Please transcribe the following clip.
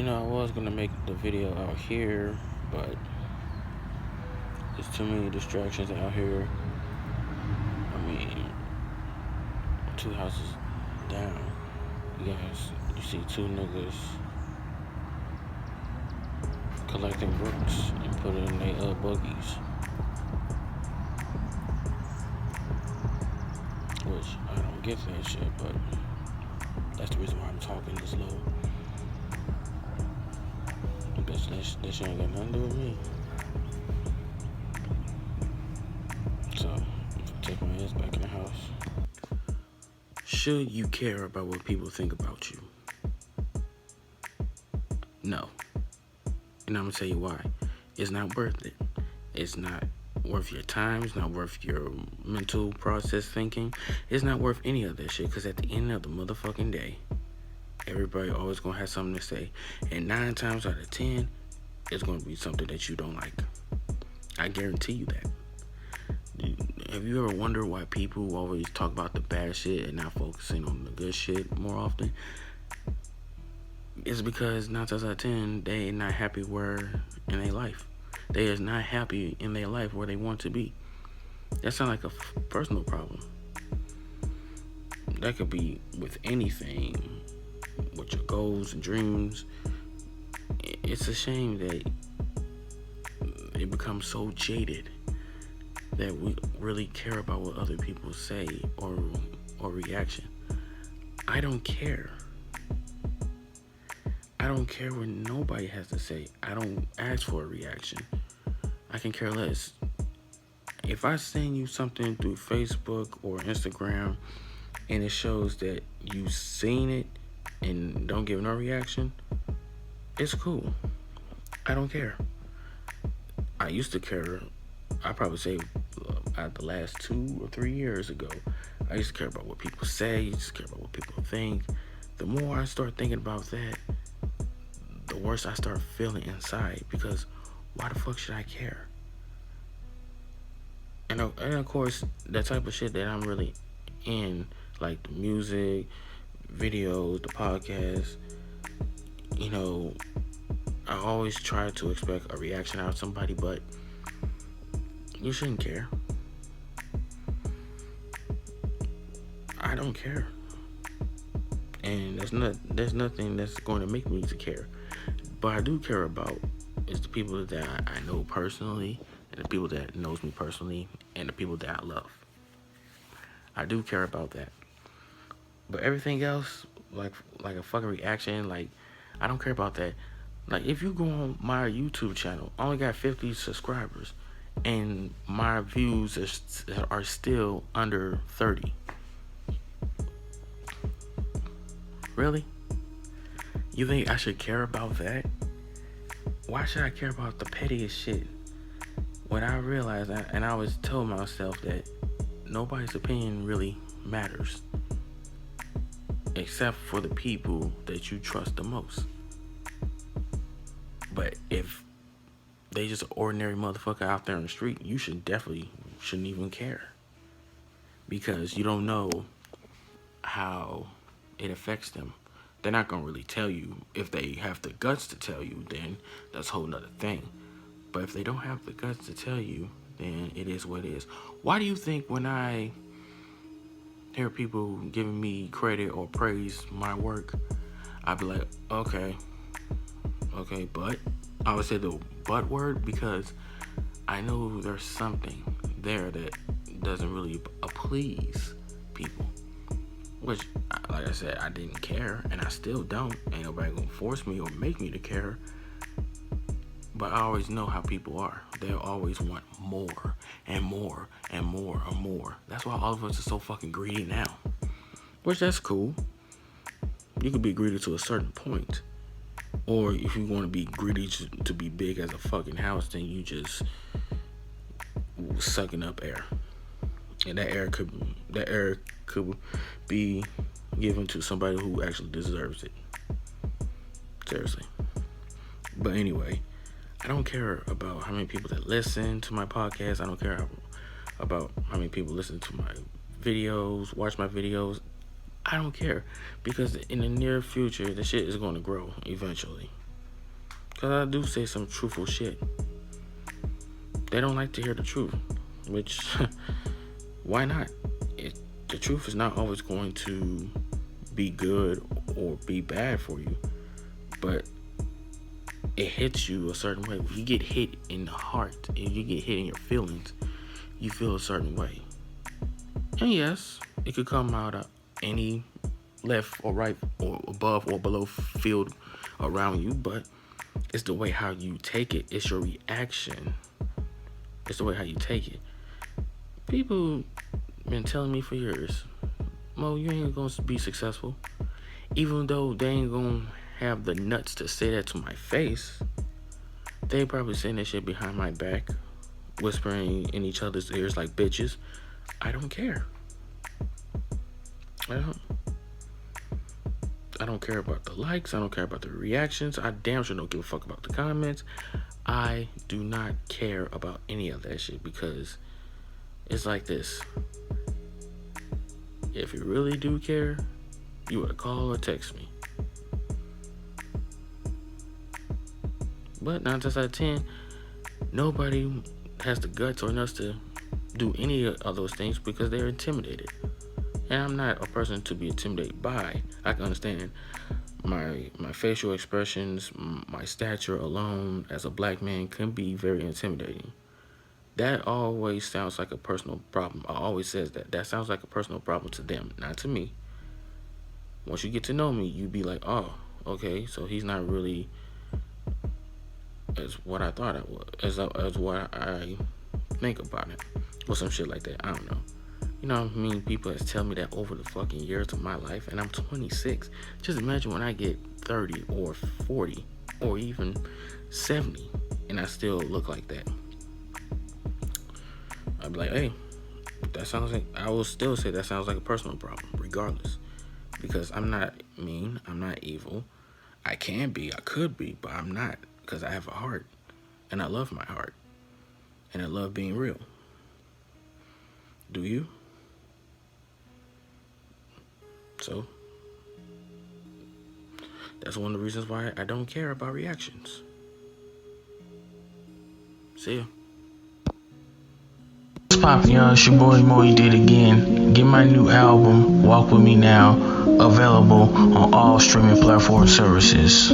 I was gonna make the video out here, but there's too many distractions out here. I mean, two houses down, you see two niggas collecting bricks and put it in their buggies, which I don't get that shit, but that's the reason why I'm talking this low. That shit ain't got nothing to do with me. So, take my ass back in the house. Should you care about what people think about you? No. And I'm gonna tell you why. It's not worth it. It's not worth your time. It's not worth your mental process thinking. It's not worth any of that shit. Because at the end of the motherfucking day, everybody always gonna have something to say. And 9 times out of 10, it's gonna be something that you don't like. I guarantee you that. Have you ever wondered why people always talk about the bad shit and not focusing on the good shit more often? It's because 9 times out of 10, they not happy where in their life. They is not happy in their life where they want to be. That sounds like a personal problem. That could be with anything, with your goals and dreams. It's a shame that it becomes so jaded that we really care about what other people say or reaction. I don't care. I don't care what nobody has to say. I don't ask for a reaction. I can care less. If I send you something through Facebook or Instagram and it shows that you've seen it and don't give no reaction, it's cool. I don't care. I used to care. I probably say at the last 2 or 3 years ago, I used to care about what people say. I used to care about what people think. The more I start thinking about that, the worse I start feeling inside, because why the fuck should I care? And of course, that type of shit that I'm really in, like the music, videos, the podcast, I always try to expect a reaction out of somebody, but you shouldn't care. I don't care. And there's nothing that's going to make me to care. But I do care about is the people that I know personally, and the people that knows me personally, and the people that I love. I do care about that. But everything else, like a fucking reaction, I don't care about that. Like, if you go on my YouTube channel, I only got 50 subscribers, and my views are still under 30. Really? You think I should care about that? Why should I care about the pettiest shit? When I realized that, and I always told myself that nobody's opinion really matters, except for the people that you trust the most. But if they just an ordinary motherfucker out there on the street, you shouldn't even care, because you don't know how it affects them. They're not gonna really tell you. If they have the guts to tell you, then that's a whole nother thing. But if they don't have the guts to tell you, then it is what it is. Why do you think when I hear people giving me credit or praise my work, I'd be like, okay, but I would say the but word, because I know there's something there that doesn't really please people. Which, like I said, I didn't care, and I still don't. Ain't nobody gonna force me or make me to care. But I always know how people are. They'll always want more and more and more and more. That's why all of us are so fucking greedy now. Which, that's cool. You could be greedy to a certain point. Or if you want to be greedy to be big as a fucking house, then you just sucking up air. And that air could be given to somebody who actually deserves it. Seriously. But anyway, I don't care about how many people that listen to my podcast. I don't care about how many people listen to my videos, watch my videos. I don't care, because in the near future, the shit is going to grow eventually. Because I do say some truthful shit. They don't like to hear the truth, which, why not? The truth is not always going to be good or be bad for you, but it hits you a certain way. If you get hit in the heart, if you get hit in your feelings, you feel a certain way. And yes, it could come out of any left or right or above or below field around you, but it's the way how you take it. It's your reaction. It's the way how you take it. People been telling me for years, Mo, you ain't gonna be successful. Even though they ain't gonna have the nuts to say that to my face, they probably saying that shit behind my back, whispering in each other's ears like bitches. I don't care. I don't care about the likes. I don't care about the reactions. I damn sure don't give a fuck about the comments. I do not care about any of that shit, because it's like this. If you really do care, you would call or text me. But 9 times out of 10, nobody has the guts or nuts to do any of those things because they're intimidated. And I'm not a person to be intimidated by. I can understand my facial expressions, my stature alone as a black man can be very intimidating. That always sounds like a personal problem. I always says that. That sounds like a personal problem to them, not to me. Once you get to know me, you be like, oh, okay, so he's not really as what I thought it was, as what I think about it, or some shit like that. I don't know. You know what I mean? People has tell me that over the fucking years of my life, and I'm 26. Just imagine when I get 30 or 40 or even 70, and I still look like that. I'd be like, hey, that sounds like, I will still say that sounds like a personal problem, regardless. Because I'm not mean, I'm not evil. I can be, I could be, but I'm not, because I have a heart. And I love my heart. And I love being real. Do you? So, that's one of the reasons why I don't care about reactions. See ya. What's poppin', y'all? It's your boy Mo, he did again. Get my new album, Walk With Me Now, available on all streaming platform services.